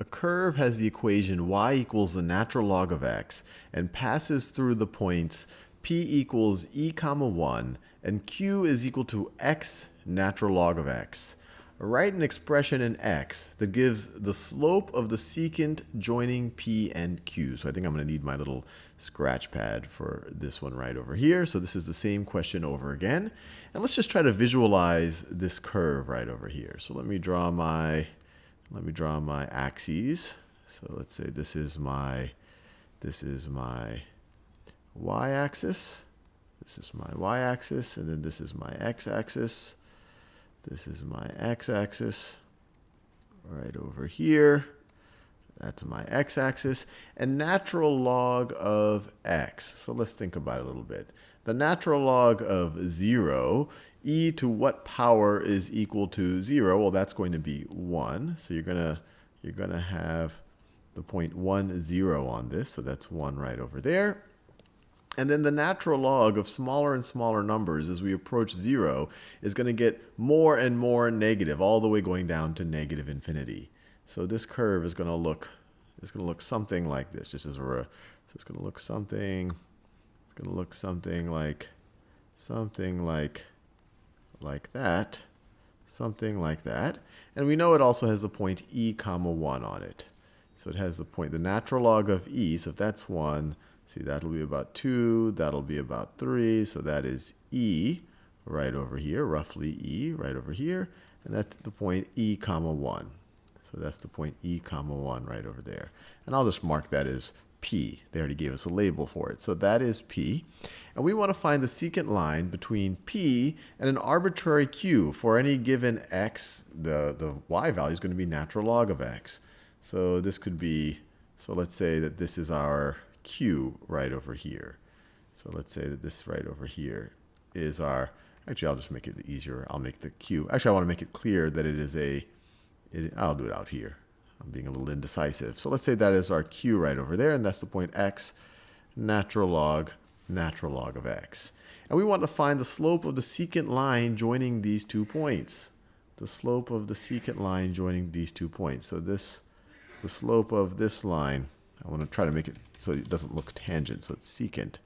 A curve has the equation y equals the natural log of x and passes through the points p equals e comma 1 and q is equal to x natural log of x. Write an expression in x that gives the slope of the secant joining p and q. So I think I'm going to need my little scratch pad for this one right over here. So this is the same question over again. And let's just try to visualize this curve right over here. So let me draw my axes. So let's say this is my y-axis. This is my y-axis, and then this is my x-axis. This is my x-axis right over here. That's my x-axis. And natural log of x. So let's think about it a little bit. The natural log of 0, e to what power is equal to 0? Well, that's going to be 1. So you're gonna have the point 1, 0 on this. So that's 1 right over there. And then the natural log of smaller and smaller numbers as we approach 0 is going to get more and more negative, all the way going down to negative infinity. So this curve is going to look something like this. Just as so it's going to look something like that. And we know it also has the point e comma 1 on it. So it has the natural log of e. So if that's 1. See, that'll be about 2, that'll be about 3, so that is e right over here, roughly e right over here, and that's the point e comma 1. So that's the point e comma 1 right over there. And I'll just mark that as p. They already gave us a label for it. So that is p. And we want to find the secant line between p and an arbitrary q. For any given x, the y value is going to be natural log of x. So this could be, so let's say that this is our q right over here. So let's say that this right over here is our, actually I'll just make it easier. I'll make the q. Actually, I want to make it clear that it is I'll do it out here. I'm being a little indecisive. So let's say that is our q right over there, and that's the point x, natural log of x. And we want to find the slope of the secant line joining these 2 points. The slope of the secant line joining these 2 points. So the slope of this line, I want to try to make it so it doesn't look tangent, so it's secant.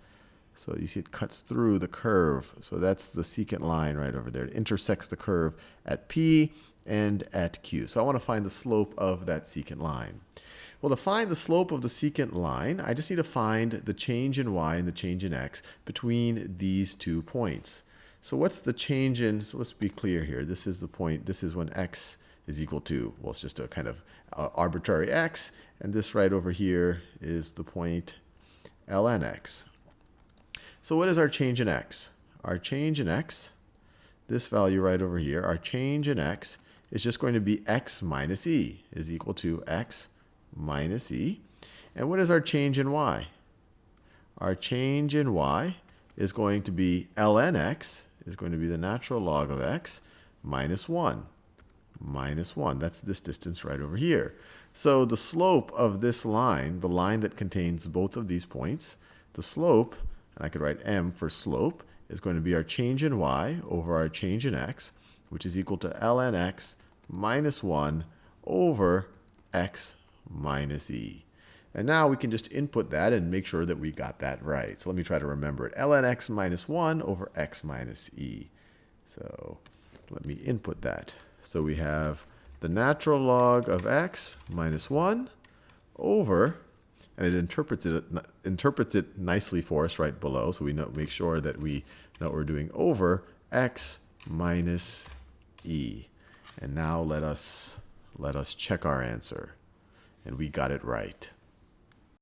So you see it cuts through the curve. So that's the secant line right over there. It intersects the curve at P and at Q. So I want to find the slope of that secant line. Well, to find the slope of the secant line, I just need to find the change in y and the change in x between these 2 points. So what's the change in, so let's be clear here. This is the point, this is when x is equal to, well, it's just a kind of arbitrary x, and this right over here is the point ln x. So what is our change in x? Our change in x, this value right over here, our change in x is just going to be x minus e, is equal to x minus e. And what is our change in y? Our change in y is going to be ln x, is going to be the natural log of x, minus 1. Minus 1. That's this distance right over here. So the slope of this line, the line that contains both of these points, the slope, and I could write m for slope, is going to be our change in y over our change in x, which is equal to ln x minus 1 over x minus e. And now we can just input that and make sure that we got that right. So let me try to remember it. ln x minus 1 over x minus e. So let me input that. So we have the natural log of x minus 1 over, and it interprets it nicely for us right below, so we make sure that we know what we're doing, over x minus e. And now let us check our answer. And we got it right.